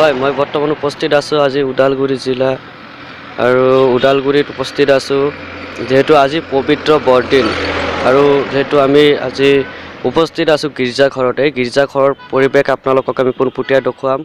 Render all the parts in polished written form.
হয় মই বৰ্তমান উপস্থিত আছোঁ আজি ওদালগুৰি জিলা আৰু ওদালগুৰিত উপস্থিত আছোঁ যেহেতু আজি পবিত্ৰ বৰদিন আৰু যেহেতু আমি আজি উপস্থিত আছোঁ গীৰ্জাঘৰত এই গীৰ্জাঘৰৰ পৰিৱেশ আপোনালোকক আমি পোনপটীয়া দেখুৱাম।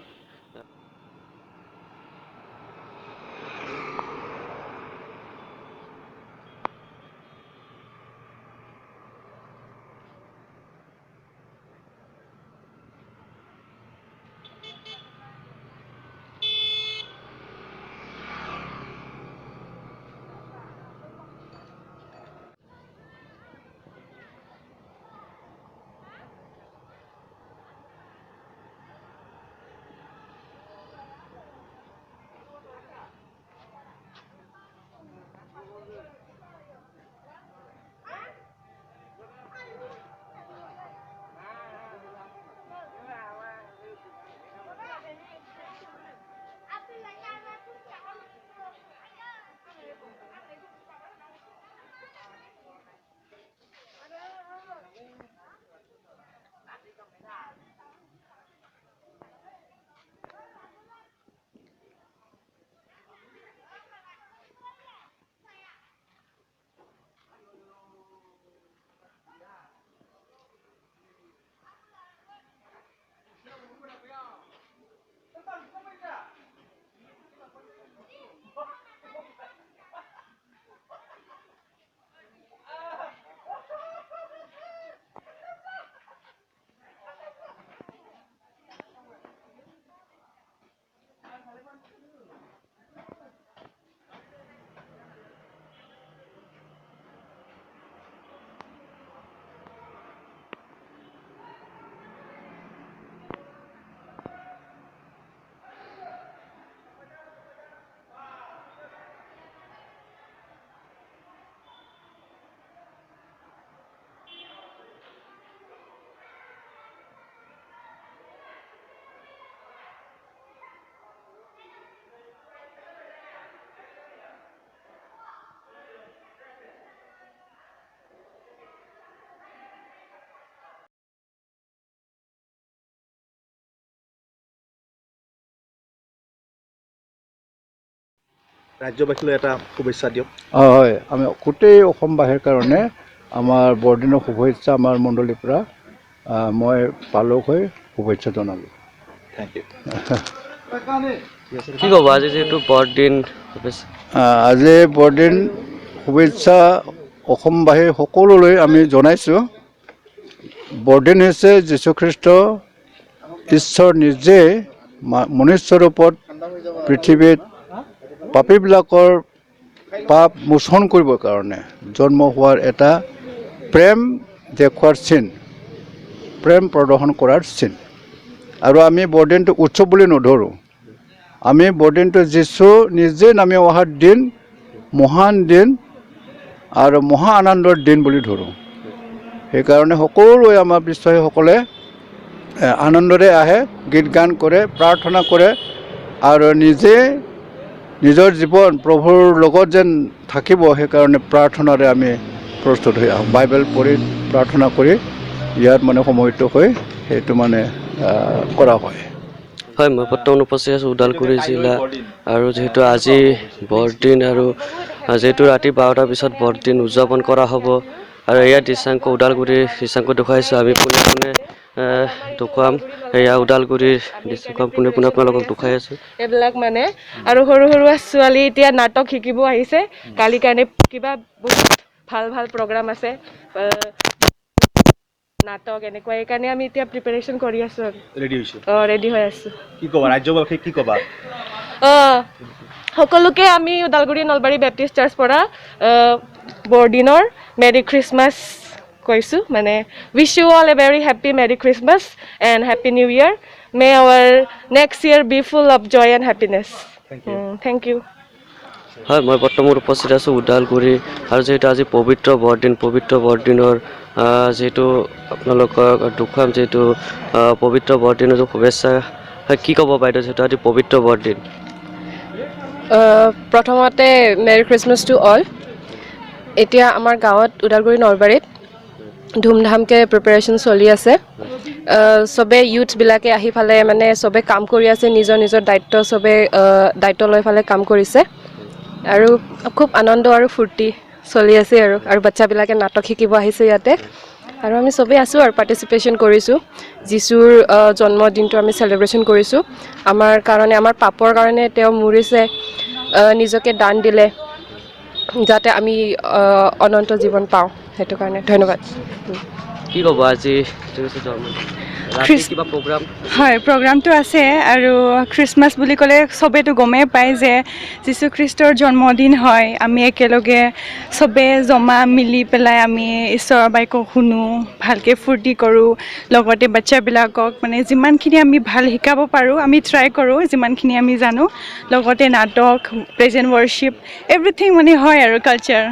ৰাজ্যবাসীলৈ এটা শুভেচ্ছা দিয়ক। হয় আমি গোটেই অসমবাসীৰ কাৰণে আমাৰ বৰদিনৰ শুভেচ্ছা আমাৰ মণ্ডলীৰ পৰা মই পালক হৈ শুভেচ্ছা জনালোঁ। Thank you. কি ক'ব আজি যিহেতু বৰদিন আজি বৰদিন শুভেচ্ছা অসমবাসী সকলোলৈ আমি জনাইছোঁ। বৰদিন হৈছে যীশুখ্ৰীষ্ট ঈশ্বৰ নিজে মনুষ্য ৰূপত পৃথিৱীত পাপীবিলাকৰ পাপ মোচন কৰিবৰ কাৰণে জন্ম হোৱাৰ এটা প্ৰেম দেখুৱাৰ চিন, প্ৰেম প্ৰদৰ্শন কৰাৰ চিন। আৰু আমি বৰদিনটো উৎসৱ বুলি নধৰোঁ, আমি বৰদিনটো যীশু নিজে নামি অহাৰ দিন, মহান দিন আৰু মহা আনন্দৰ দিন বুলি ধৰোঁ। সেইকাৰণে সকলোৱে আমাৰ বিশ্বাসীসকলে আনন্দৰে আহে, গীত গান কৰে, প্ৰাৰ্থনা কৰে আৰু নিজে নিজৰ জীৱন প্ৰভুৰ লগত যেন থাকিব সেইকাৰণে প্ৰাৰ্থনাৰে আমি প্ৰস্তুত হৈ আহোঁ। বাইবেল পঢ়ি প্ৰাৰ্থনা কৰি ইয়াত মানে সমবেত হৈ সেইটো মানে কৰা হয়। হয় মই বৰ্তমান উপস্থিত আছোঁ ওদালগুৰি জিলা আৰু যিহেতু আজি বৰদিন আৰু যিহেতু ৰাতি 12টাৰ পিছত বৰদিন উদযাপন কৰা হ'ব আৰু এয়া দৃশ্যাংক ওদালগুৰিৰ দৃশ্যাংক দেখুৱাইছোঁ আমি পোনে পোনে দেখুৱাম। এয়া ওদালগুৰিৰ দৃশ্যাংক পোনে পোনে আপোনালোকক দেখুৱাই আছোঁ এইবিলাক মানে আৰু সৰু সৰু ছোৱালী এতিয়া নাটক শিকিব আহিছে কালিৰ কাৰণে কিবা বহুত ভাল ভাল প্ৰগ্ৰাম আছে নাটক এনেকুৱা এইকাৰণে আমি এতিয়া প্ৰিপাৰেশ্যন কৰি আছোঁ আৰু ৰেডি হৈ আছোঁ। কি ক'বা ৰাজ্যবাসীক কি ক'বা? সকলোকে আমি ওদালগুৰি নলবাৰী বেপ্টিষ্ট চাৰ্চ পৰা বৰদিনৰ মেৰি খ্ৰীষ্টমাছ কৈছোঁ, মানে wish you all a very happy merry Christmas and happy new year. May our next year be full of joy and happiness. Thank you. হয় মই বৰ্তমান উপস্থিত আছোঁ ওদালগুৰি আৰু যিহেতু আজি পবিত্ৰ বৰদিনৰ যিহেতু আপোনালোকক দেখুৱাম যিহেতু পবিত্ৰ বৰদিনৰ শুভেচ্ছা কি ক'ব বাইদেউ যিহেতু আজি পবিত্ৰ বৰদিন? প্ৰথমতে মেৰি খ্ৰীষ্টমাছ টু অল। এতিয়া আমাৰ গাঁৱত ওদালগুৰি নলবাৰীত ধুমধামকৈ প্ৰিপাৰেশ্যন চলি আছে চবে ইউথবিলাকে আহি ফালে মানে চবে কাম কৰি আছে নিজৰ নিজৰ দায়িত্ব চবে দায়িত্ব লৈ ফালে কাম কৰিছে আৰু খুব আনন্দ আৰু ফূৰ্তি চলি আছে আৰু বাচ্চাবিলাকে নাটক শিকিব আহিছে ইয়াতে আৰু আমি চবেই আছোঁ আৰু পাৰ্টিচিপেশ্যন কৰিছোঁ যীশুৰ জন্মদিনটো আমি চেলিব্ৰেশ্যন কৰিছোঁ আমাৰ কাৰণে আমাৰ পাপৰ কাৰণে তেওঁ মৰিছে নিজকে দান দিলে যাতে আমি অনন্ত জীৱন পাওঁ সেইটো কাৰণে ধন্যবাদ কি ক'ব আজি জন্মদিন ৰাতি কিবা প্ৰগ্ৰাম হয় প্ৰগ্ৰামটো আছে আৰু খ্ৰীষ্টমাছ বুলি ক'লে চবেইতো গমেই পায় যে যীশুখ্ৰীষ্টৰ জন্মদিন হয় আমি একেলগে চবে জমা মিলি পেলাই আমি ঈশ্বৰৰ বাক্য শুনো ভালকৈ ফূৰ্তি কৰোঁ লগতে বাচ্চাবিলাকক মানে যিমানখিনি আমি ভাল শিকাব পাৰোঁ আমি ট্ৰাই কৰোঁ যিমানখিনি আমি জানো লগতে নাটক প্ৰেজেণ্ট ৱৰ্শ্বিপ এভৰিথিং মানে হয় আৰু কালচাৰ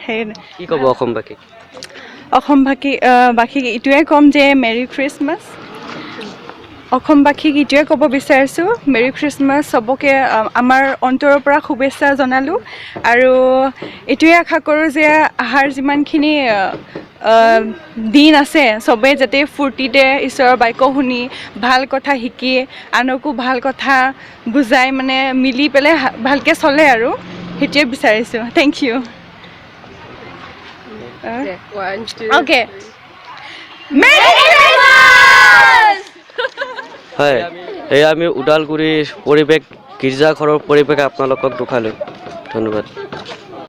সেই কি ক'ব অসমবাসীক বাকী এইটোৱে ক'ম যে মেৰী খ্ৰীষ্টমাছ অসমবাসীক এইটোৱে ক'ব বিচাৰিছোঁ মেৰী খ্ৰীষ্টমাছ চবকে আমাৰ অন্তৰৰ পৰা শুভেচ্ছা জনালোঁ আৰু এইটোৱে আশা কৰোঁ যে অহাৰ যিমানখিনি দিন আছে চবেই যাতে ফূৰ্তিতে ঈশ্বৰৰ বাক্য শুনি ভাল কথা শিকি আনকো ভাল কথা বুজাই মানে মিলি পেলাই ভালকৈ চলে আৰু সেইটোৱে বিচাৰিছোঁ থেংক ইউ অ'কে হয় এই আমি ওদালগুৰিৰ পৰিৱেশ গীৰ্জাঘৰৰ পৰিৱেশ আপোনালোকক দেখালোঁ ধন্যবাদ